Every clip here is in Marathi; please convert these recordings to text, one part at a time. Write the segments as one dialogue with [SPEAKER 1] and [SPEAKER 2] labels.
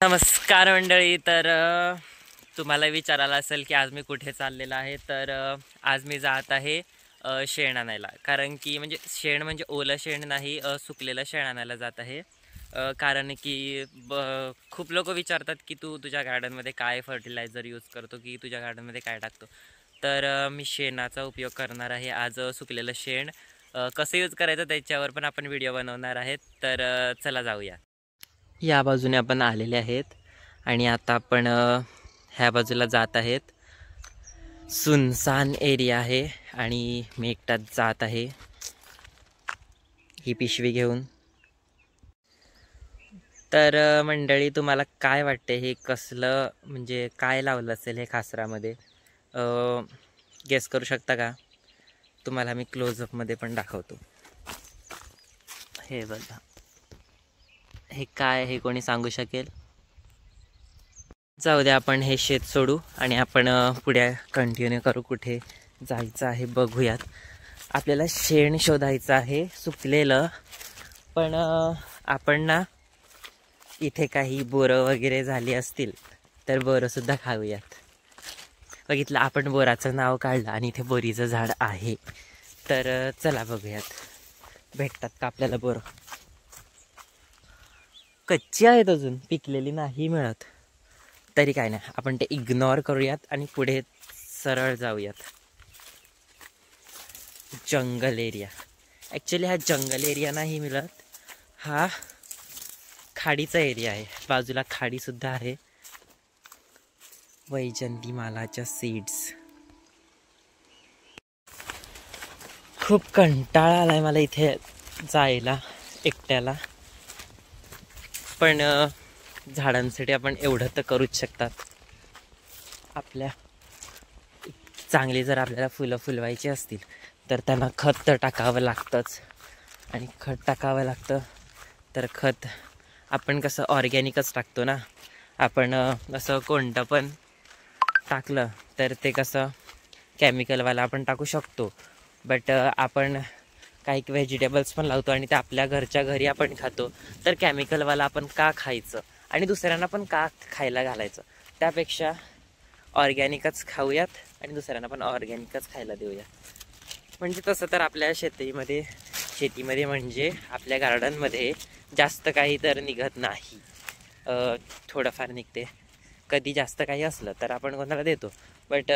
[SPEAKER 1] नमस्कार मंडळी. तर तुम्हाला विचारायला असेल की आज मी कुठे चाललेला आहे. तर आज मी जात आहे शेण आणायला. कारण की म्हणजे शेण म्हणजे ओलं शेण नाही, सुकलेलं शेण आणायला जात आहे. कारण की खूप लोक विचारतात की तू तुझ्या गार्डनमध्ये काय फर्टिलायझर यूज करतो, की तुझ्या गार्डनमध्ये काय टाकतो. तर मी शेणाचा उपयोग करणार आहे आज. सुकलेलं शेण कसं यूज करायचं त्याच्यावर पण आपण व्हिडिओ बनवणार आहेत. तर चला जाऊया. या बाजूने आपण आलेले आहेत आणि आता आपण ह्या बाजूला जात आहेत. सुनसान एरिया आहे आणि मी एकटाच जात आहे ही पिशवी घेऊन. तर मंडळी, तुम्हाला काय वाटते हे कसलं म्हणजे काय लावलं असेल हे खासरामध्ये? गेस करू शकता का? तुम्हाला मी क्लोजअपमध्ये पण दाखवतो. हे बघा, हे काय हे कोणी सांगू शकेल? जाऊ द्या, आपण हे शेत सोडू आणि आपण पुढे कंटिन्यू करू. कुठे जायचं आहे बघूयात. आपल्याला शेण शोधायचं आहे सुकलेलं. पण आपण ना इथे काही बोरं वगैरे झाली असतील तर बोरंसुद्धा खाऊयात. बघितलं, आपण बोराचं नाव काढलं आणि इथे बोरीचं झाड आहे. तर चला बघूयात भेटतात का आपल्याला बोरं. कच्ची आहेत, अजून पिकलेली नाही मिळत. तरी काय नाही, आपण ते इग्नोर करूयात आणि पुढे सरळ जाऊयात. जंगल एरिया. ॲक्च्युली हा जंगल एरिया नाही मिळत, हा खाडीचा एरिया आहे. बाजूला खाडीसुद्धा आहे. वैजंती मालाच्या सीड्स. खूप कंटाळा आलाय मला इथे जायला एकट्याला. पण झाडांसाठी आपण एवढं तर करूच शकतात. आपल्या चांगली जर आपल्याला फुलं फुलवायची असतील तर त्यांना खत तर टाकावं लागतंच. आणि खत टाकावं लागतं तर खत आपण कसं ऑर्गॅनिकच टाकतो ना. आपण असं कोणतं पण टाकलं तर ते कसं केमिकलवाला आपण टाकू शकतो. बट आपण काही व्हेजिटेबल्स पण लावतो आणि ते आपल्या घरच्या घरी आपण खातो. तर केमिकलवाला आपण का खायचं आणि दुसऱ्यांना पण का खायला घालायचं? त्यापेक्षा ऑर्गॅनिकच खाऊयात आणि दुसऱ्यांना पण ऑर्गॅनिकच खायला देऊया. म्हणजे तसं तर आपल्या शेतीमध्ये म्हणजे आपल्या गार्डनमध्ये जास्त काही तर निघत नाही. थोडंफार निघते. कधी जास्त काही असलं तर आपण कोणाला देतो. बट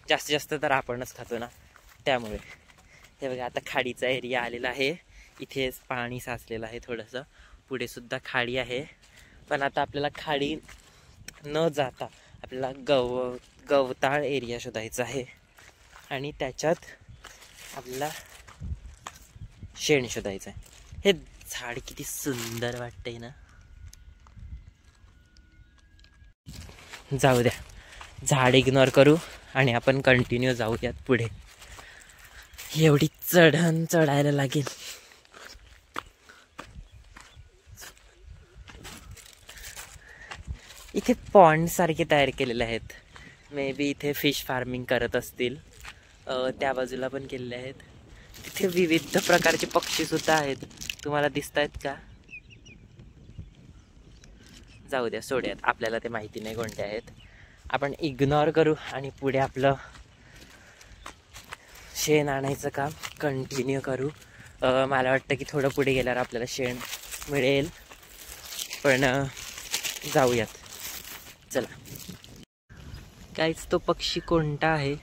[SPEAKER 1] जास्तीत जास्त तर आपणच खातो ना. त्यामुळे हे बघा, आता खाडीचा एरिया आलेला आहे. इथे पाणी साचलेलं आहे थोडंसं. पुढे सुद्धा खाडी आहे. पण आता आपल्याला खाडी न जाता आपल्याला गवताळ एरिया शोधायचा आहे आणि त्याच्यात आपल्याला शेण शोधायचं आहे. हे झाड किती सुंदर वाटतंय ना. जाऊ द्या, झाड इग्नोर करू आणि आपण कंटिन्यू जाऊयात पुढे. एवढी चढण चढायला लागेल. इथे पॉन्ड सारखे तयार केलेले आहेत. मे बी इथे फिश फार्मिंग करत असतील. त्या बाजूला पण केलेले आहेत. तिथे विविध प्रकारचे पक्षी सुद्धा आहेत. तुम्हाला दिसत आहेत का? जाऊ द्या, सोड्यात, आपल्याला ते माहिती नाही कोणते आहेत. आपण इग्नोर करू आणि पुढे आपलं शेण आणायचं काम कंटिन्यू करू. मला वाटतं की थोडं पुढे गेल्यावर आपल्याला शेण मिळेल. पण जाऊयात, चला. काहीच तो पक्षी कोणता आहे?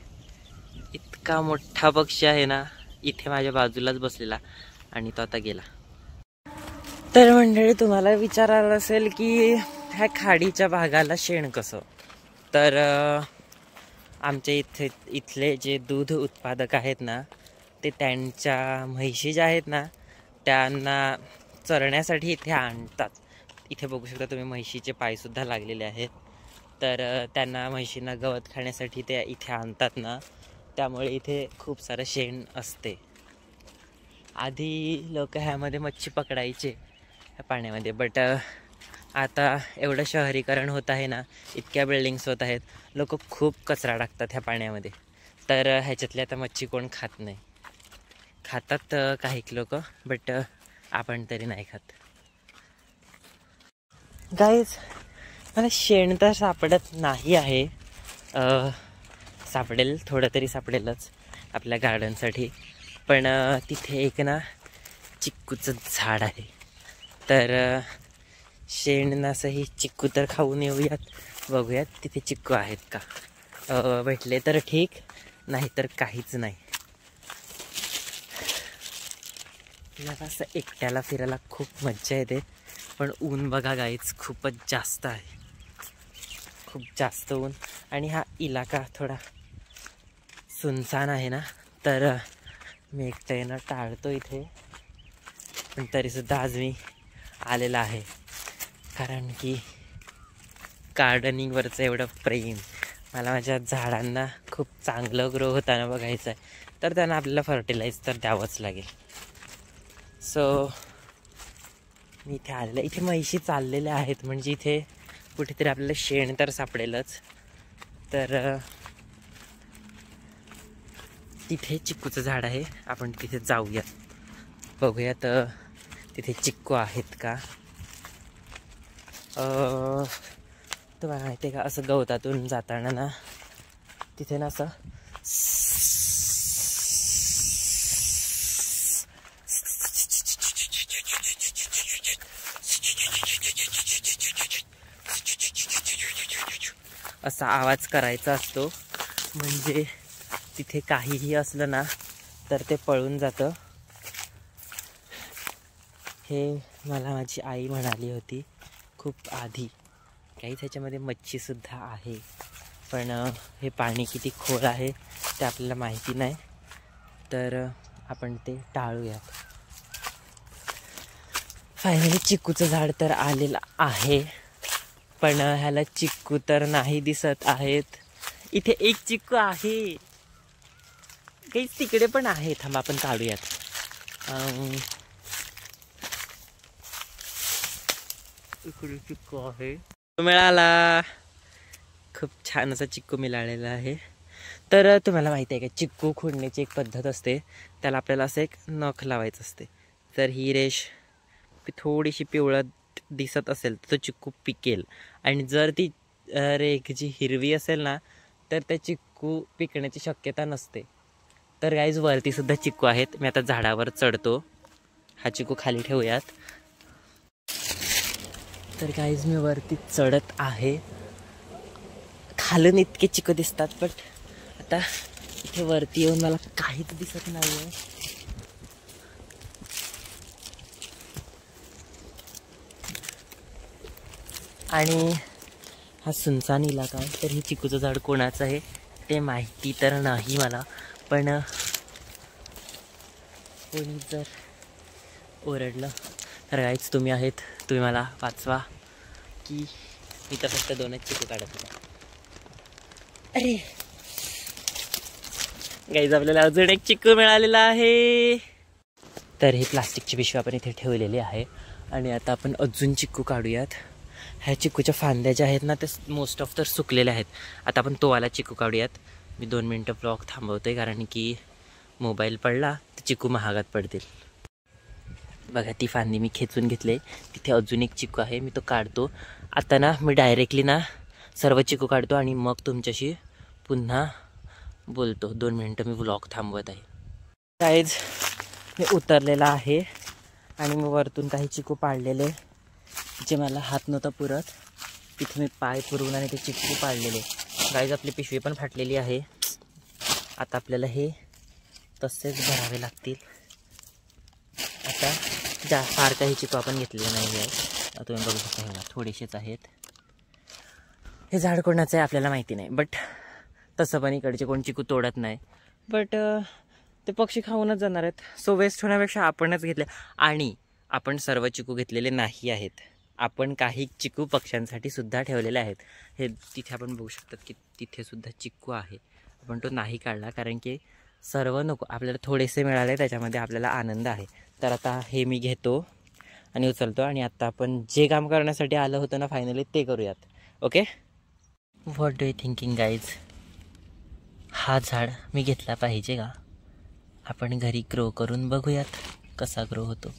[SPEAKER 1] इतका मोठा पक्षी आहे ना, इथे माझ्या बाजूलाच बसलेला आणि तो आता गेला. तर मंडळी, तुम्हाला विचारायला असेल की ह्या खाडीच्या भागाला शेण कसं? तर आमच्या इथले जे दूध उत्पादक आहेत ना, ते त्यांच्या म्हैशी ज्या आहेत ना त्यांना चरण्यासाठी इथे आणतात. इथे बघू शकता तुम्ही, म्हैशीचे पायसुद्धा लागलेले आहेत. तर त्यांना म्हैशींना गवत खाण्यासाठी ते इथे आणतात ना, त्यामुळे इथे खूप सारं शेण असते. आधी लोक ह्यामध्ये मच्छी पकडायचे ह्या पाण्यामध्ये. बट आता एवढं शहरीकरण होत आहे ना, इतक्या बिल्डिंग्स होत आहेत, लोक खूप कचरा टाकतात ह्या पाण्यामध्ये. तर ह्याच्यातली आता मच्छी कोण खात नाही. खातात काही लोक, बट आपण तरी नाही खात. गाईज, मला शेण तर सापडत नाही आहे. सापडेल, थोडं तरी सापडेलच आपल्या गार्डनसाठी. पण तिथे एक ना चिक्कूचं झाड आहे. तर शेण नसंही चिक्कू तर खाऊन येऊयात, बघूयात तिथे चिक्कू आहेत का. भेटले तर ठीक, नाही तर काहीच नाही. मला असं एकट्याला फिरायला खूप मज्जा येते. पण ऊन बघा गाईच, खूपच जास्त आहे, खूप जास्त ऊन. आणि हा इलाका थोडा सुनसान आहे ना, तर मी एकटं येणं टाळतो इथे. पण तरीसुद्धा आज मी आलेला आहे, कारण की गार्डनिंगवरचं एवढं प्रेम, मला माझ्या झाडांना खूप चांगलं ग्रो होताना बघायचं आहे. तर त्यांना आपल्याला फर्टिलाइज तर द्यावंच लागेल. सो मी इथे आलेलं. इथे म्हैशी चाललेल्या आहेत, म्हणजे इथे कुठेतरी आपल्याला शेण तर सापडेलच. तर तिथे चिक्कूचं झाड आहे, आपण तिथे जाऊयात, बघूयात तिथे चिक्कू आहेत का. तुम्हाला माहिती आहे का, असं गवतातून जाताना ना तिथे ना असं असा आवाज करायचा असतो, म्हणजे तिथे काहीही असलं ना तर ते पळून जातं. हे मला माझी आई म्हणाली होती खूप आधी. काही त्याच्यामध्ये मच्छीसुद्धा आहे, पण हे पाणी किती खोल आहे ते आपल्याला माहिती नाही, तर आपण ते टाळूयात. फायनली चिक्कूचं झाड तर आलेलं आहे, पण ह्याला चिक्कू तर नाही दिसत आहेत. इथे एक चिक्कू आहे, काही तिकडे पण आहे, थांबा आपण काढूयात. इकडे चिक्कू आहे, मिळाला. खूप छान असा चिक्कू मिळालेला आहे. तर तुम्हाला माहिती आहे का, चिक्कू खोडण्याची एक पद्धत असते, त्याला आपल्याला असं एक नख लावायचं असते. तर ही रेष थोडीशी पिवळट दिसत असेल तर तो चिक्कू पिकेल, आणि जर ती रेख जी हिरवी असेल ना तर त्या चिक्कू पिकण्याची शक्यता नसते. तर गाईज वरती सुद्धा चिक्कू आहेत. मी आता झाडावर चढतो, हा चिक्कू खाली ठेवूयात. तर गाईज मी वरती चढत आहे. खालून इतके चिक्कू दिसतात, पण आता इथे वरती येऊन मला काहीच दिसत नाही आहे. आणि हा सुनसान इलाका आहे, तर हे चिक्कूचं झाड कोणाचं आहे ते माहिती तर नाही मला, पण कोणी जर ओरडलं तर गाईच तुम्ही आहेत, तुम्ही मला वाचवा, की मी तर फक्त 2च चिक्कू काढत होता. अरे गाईज, आपल्याला अजून एक चिक्कू मिळालेला आहे. तर ही प्लास्टिकची पिशवी आपण इथे ठेवलेली आहे, आणि आता आपण अजून चिक्कू काढूयात. ह्या चिक्कूच्या फांद्या ज्या आहेत ना ते मोस्ट ऑफ तर सुकलेल्या आहेत. आता आपण तो वाला चिक्कू काढूयात. मी 2 मिनटं ब्लॉग थांबवतोय, कारण की मोबाईल पडला तर चिक्कू महागात पडतील. बघा, ती फांदी मी खेचून घेतले, तिथे अजून एक चिक्कू आहे, मी तो काढतो. आता ना मी डायरेक्टली ना सर्व चिक्कू काढतो, आणि मग तुमच्याशी पुन्हा बोलतो. 2 मिनटं मी ब्लॉग थांबवत आहे. गाईज, मी उतरलेला आहे, आणि मी वरतून काही चिक्कू पाडलेले जे मला हात नव्हता पुरत, तिथे मी पाय पुरवून आणि ते चिक्कू पाडलेले. गाईज, आपली पिशवी पण फाटलेली आहे. आता आपल्याला हे तसेच भरावे लागतील. आता फार काही चिक्कू आपण घेतलेले नाही आहे, तुम्ही बघू शकता, हे थोडेसेच आहेत. हे झाड कोणाचं आहे आपल्याला माहिती नाही, बट तसं पण इकडचे कोण चिक्कू तोडत नाही, बट ते पक्षी खाऊनच जाणार आहेत. सो वेस्ट होण्यापेक्षा आपणच घेतले, आणि आपण सर्व चिक्कू घेतलेले नाही आहेत. आपण काही चिक्कू पक्ष्यांसाठी सुद्धा ठेवलेले आहेत. हे तिथे आपण बघू शकतात की तिथे सुद्धा चिक्कू आहे. आपण तो नाही काढला, कारण की सर्व नको, आपल्याला थोडेसे मिळाले, त्याच्यामध्ये आपल्याला आनंद आहे. तर आता हे मी घेतो आणि उचलतो, आणि आता आपण जे काम करण्यासाठी आलं होतं ना फायनली ते करूयात. Okay, what do you thinking guys? हा झाड मी घेतला पाहिजे का? आपण घरी ग्रो करून बघूयात कसा ग्रो होतो.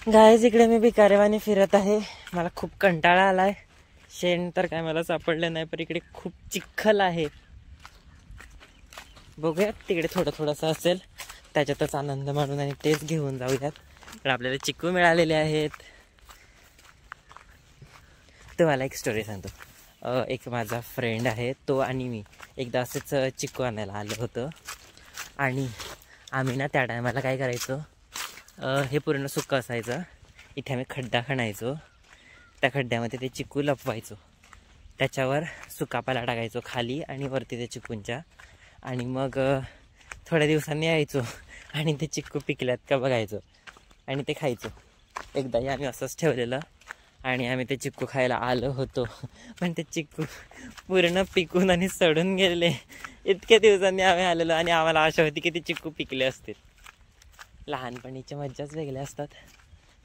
[SPEAKER 1] गायज इकडे मी भिकारेवानी फिरत आहे. मला खूप कंटाळा आलाय. शेण तर काय मला सापडलं नाही, पण इकडे खूप चिखल आहे. बघूयात तिकडे थोडं थोडंसं असेल त्याच्यातच आनंद मानून आणि तेच घेऊन जाऊयात. पण आपल्याला चिक्कू मिळालेले आहेत. तुम्हाला एक स्टोरी सांगतो. एक माझा फ्रेंड आहे, तो आणि मी एकदा असंच चिक्कू आणायला आलं होतं. आणि आम्ही ना त्या टायमाला काय करायचो, हे पूर्ण सुक्कं असायचं. इथे आम्ही खड्डा खणायचो, त्या खड्ड्यामध्ये ते चिक्कू लपवायचो, त्याच्यावर सुकापाला टाकायचो खाली आणि वरती ते चिक्कूंच्या. आणि मग थोड्या दिवसांनी यायचो आणि ते चिक्कू पिकल्यात का बघायचो आणि ते खायचो. एकदाही आम्ही असंच ठेवलेलं आणि आम्ही ते चिक्कू खायला आलो होतो, पण ते चिक्कू पूर्ण पिकून आणि सडून गेले. इतक्या दिवसांनी आम्ही आलेलो आणि आम्हाला आशा होती की ते चिक्कू पिकले असतील. लहानपणीच्या मज्जाच वेगळ्या असतात.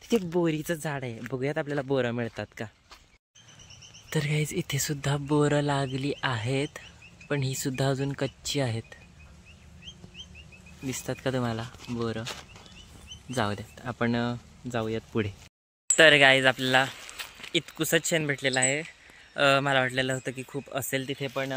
[SPEAKER 1] तिथे बोरीचं झाड आहे, बघूयात आपल्याला बोरं मिळतात का. तर गाईज इथे सुद्धा बोरं लागली आहेत, पण ही सुद्धा अजून कच्ची आहेत. दिसतात का तुम्हाला बोरं? जाऊ देत, आपण जाऊयात पुढे. तर गाईज आपल्याला इतकुसंच शेण भेटलेलं आहे. मला वाटलेलं होतं की खूप असेल तिथे, पण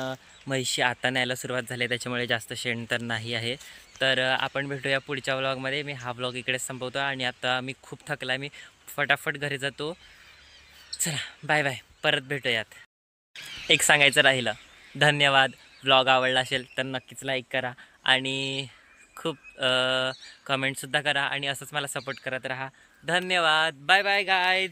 [SPEAKER 1] म्हैशी आता न्यायला सुरुवात झाली, त्याच्यामुळे जास्त शेण तर नाही आहे. तर आपण भेटूया पुढच्या व्लॉगमध्ये. मी हा व्लॉग इकडेच संपवतो आणि आता मी खूप थकला, मी फटाफट घरी जातो. चला बाय बाय, परत भेटूयात. एक सांगायचं राहिलं, धन्यवाद. व्लॉग आवडला असेल तर नक्कीच लाईक करा आणि खूप कमेंटसुद्धा करा आणि असंच मला सपोर्ट करत राहा. धन्यवाद. Bye bye guys.